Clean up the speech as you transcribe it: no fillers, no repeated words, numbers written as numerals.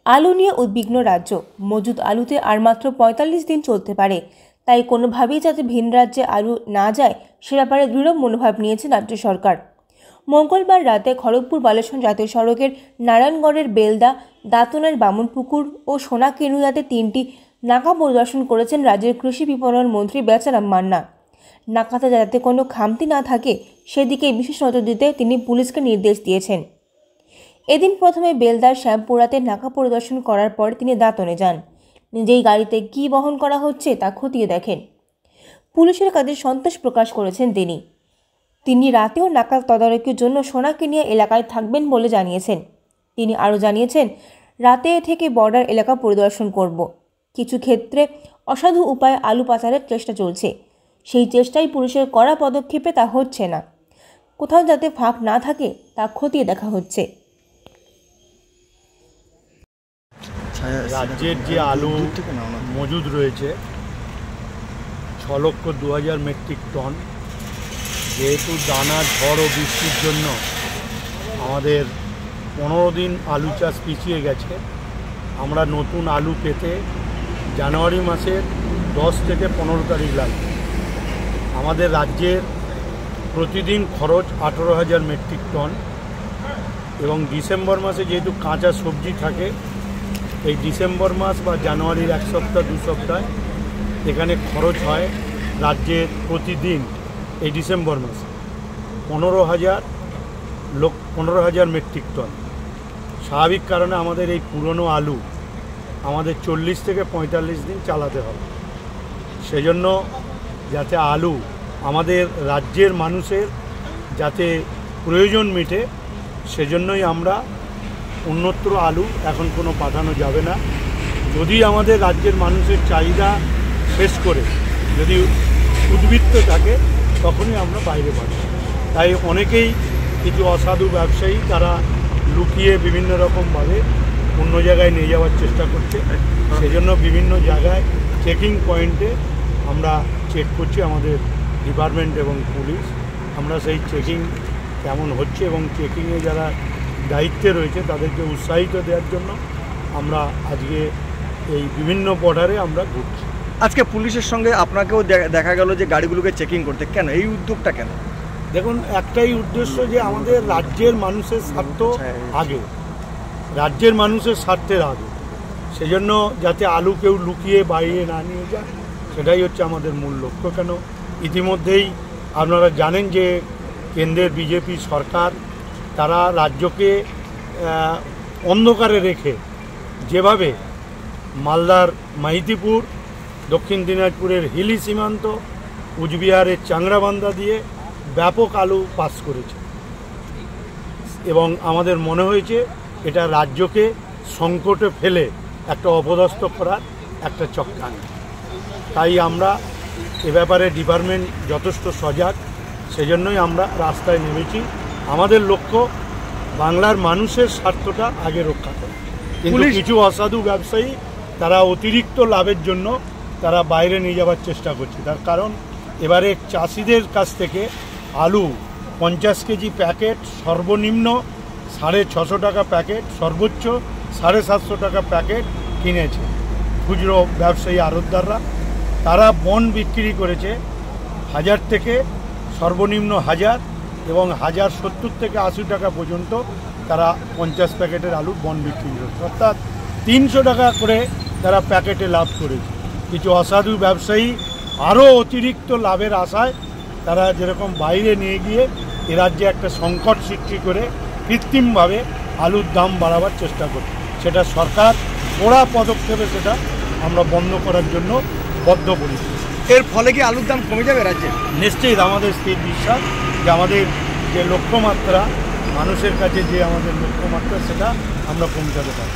আলু নিয়ে উদ্বিগ্ন রাজ্য। মজুদ আলুতে আর মাত্র ৪৫ দিন চলতে পারে, তাই কোনোভাবেই যাতে ভিন রাজ্যে আলু না যায় সে ব্যাপারে দৃঢ় মনোভাব নিয়েছে রাজ্য সরকার। মঙ্গলবার রাতে খড়গপুর বালেশ্বর জাতীয় সড়কের নারায়ণগড়ের বেলদা, দাঁতনের বামুনপুকুর ও সোনাকেনুয়াতে ৩টি নাকা পরিদর্শন করেছেন রাজ্যের কৃষি বিপণন মন্ত্রী বেচারাম মান্না। নাকাতে যাতে কোনো খামতি না থাকে সেদিকে বিশেষ নজর দিতে তিনি পুলিশকে নির্দেশ দিয়েছেন। এদিন প্রথমে বেলদার শ্যামপুরাতে নাকা পরিদর্শন করার পর তিনি দাঁতনে যান। নিজেই গাড়িতে কী বহন করা হচ্ছে তা খতিয়ে দেখেন। পুলিশের কাজে সন্তোষ প্রকাশ করেছেন তিনি রাতেও নাকা তদারকির জন্য সোনাকেনিয়া এলাকায় থাকবেন বলে জানিয়েছেন। তিনি আরও জানিয়েছেন, রাতে থেকে বর্ডার এলাকা পরিদর্শন করব। কিছু ক্ষেত্রে অসাধু উপায়ে আলু পাচারের চেষ্টা চলছে, সেই চেষ্টাই পুলিশের কড়া পদক্ষেপে তা হচ্ছে না। কোথাও যাতে ফাঁক না থাকে তা খতিয়ে দেখা হচ্ছে। রাজ্যের যে আলু মজুদ রয়েছে ৬,২০,০০০ মেট্রিক টন, যেহেতু দানা, ঝড় ও বৃষ্টির জন্য আমাদের ১৫ দিন আলু চাষ পিছিয়ে গেছে। আমরা নতুন আলু পেতে জানুয়ারি মাসের ১০ থেকে ১৫ তারিখ লাগবে। আমাদের রাজ্যের প্রতিদিন খরচ ১৮,০০০ মেট্রিক টন এবং ডিসেম্বর মাসে যেহেতু কাঁচা সবজি থাকে, এই ডিসেম্বর মাস বা জানুয়ারির ১ সপ্তাহ ২ সপ্তাহ এখানে খরচ হয় রাজ্যের প্রতিদিন এই ডিসেম্বর মাসে ১৫,০০০ মেট্রিক টন। স্বাভাবিক কারণে আমাদের এই পুরনো আলু আমাদের ৪০ থেকে ৪৫ দিন চালাতে হবে। সেজন্য যাতে আলু আমাদের রাজ্যের মানুষের যাতে প্রয়োজন মেটে, সেজন্যই আমরা অন্যত্র আলু এখন কোনো পাঠানো যাবে না। যদি আমাদের রাজ্যের মানুষের চাহিদা শেষ করে যদি উদ্বৃত্ত থাকে তখনই আমরা বাইরে পাঠাই। তাই অনেকেই, কিছু অসাধু ব্যবসায়ী তারা লুকিয়ে বিভিন্ন রকমভাবে অন্য জায়গায় নিয়ে যাওয়ার চেষ্টা করছে। সেজন্য বিভিন্ন জায়গায় চেকিং পয়েন্টে আমরা চেক করছি, আমাদের ডিপার্টমেন্ট এবং পুলিশ। আমরা সেই চেকিং কেমন হচ্ছে এবং চেকিংয়ে যারা দায়িত্বে রয়েছে তাদেরকে উৎসাহিত দেওয়ার জন্য আমরা আজকে এই বিভিন্ন বর্ডারে আমরা ঘুরছি। আজকে পুলিশের সঙ্গে আপনাকেও দেখা গেল যে গাড়িগুলোকে চেকিং করতে, কেন এই উদ্যোগটা কেন? দেখুন, একটাই উদ্দেশ্য যে আমাদের রাজ্যের মানুষের স্বার্থ আগে, রাজ্যের মানুষের স্বার্থের আগে। সেজন্য যাতে আলু কেউ লুকিয়ে বাইরে না নিয়ে যায়, সেটাই হচ্ছে আমাদের মূল লক্ষ্য। কেন ইতিমধ্যেই আপনারা জানেন যে কেন্দ্রের বিজেপি সরকার তারা রাজ্যকে অন্ধকারে রেখে যেভাবে মালদার মাইতিপুর, দক্ষিণ দিনাজপুরের হিলি সীমান্ত, কুচবিহারের চাংড়াবান্ধা দিয়ে ব্যাপক আলু পাস করেছে এবং আমাদের মনে হয়েছে এটা রাজ্যকে সংকটে ফেলে একটা অপদস্থ করার একটা চক্রান্ত। তাই আমরা এ ব্যাপারে ডিপার্টমেন্ট যথেষ্ট সজাগ, সেজন্যই আমরা রাস্তায় নেমেছি। আমাদের লক্ষ্য বাংলার মানুষের স্বার্থটা আগে রক্ষা করা। কিন্তু কিছু অসাধু ব্যবসায়ী তারা অতিরিক্ত লাভের জন্য তারা বাইরে নিয়ে যাওয়ার চেষ্টা করছে। তার কারণ এবারে চাষিদের কাছ থেকে আলু ৫০ কেজি প্যাকেট সর্বনিম্ন ৬৫০ টাকা প্যাকেট, সর্বোচ্চ ৭৫০ টাকা প্যাকেট কিনেছে খুচরো ব্যবসায়ী আড়তদাররা। তারা বন বিক্রি করেছে ১০০০ থেকে সর্বনিম্ন ১০০০ এবং ১০৭০ থেকে ৮০ টাকা পর্যন্ত তারা ৫০ প্যাকেটের আলু বন বিক্রি করেছে, অর্থাৎ ৩০০ টাকা করে তারা প্যাকেটে লাভ করেছে। কিছু অসাধু ব্যবসায়ী আরও অতিরিক্ত লাভের আশায় তারা যেরকম বাইরে নিয়ে গিয়ে এ রাজ্যে একটা সংকট সৃষ্টি করে কৃত্রিমভাবে আলুর দাম বাড়াবার চেষ্টা করছে। সেটা সরকার কড়া পদক্ষেপে সেটা আমরা বন্ধ করার জন্য বদ্ধপরিকর। এর ফলে কি আলুর দাম কমে যাবে রাজ্যে? নিশ্চয়ই আমাদের স্থির বিশ্বাস যে আমাদের যে লক্ষ্যমাত্রা, মানুষের কাছে যে আমাদের লক্ষ্যমাত্রা, সেটা আমরা পৌঁছাতে পারি।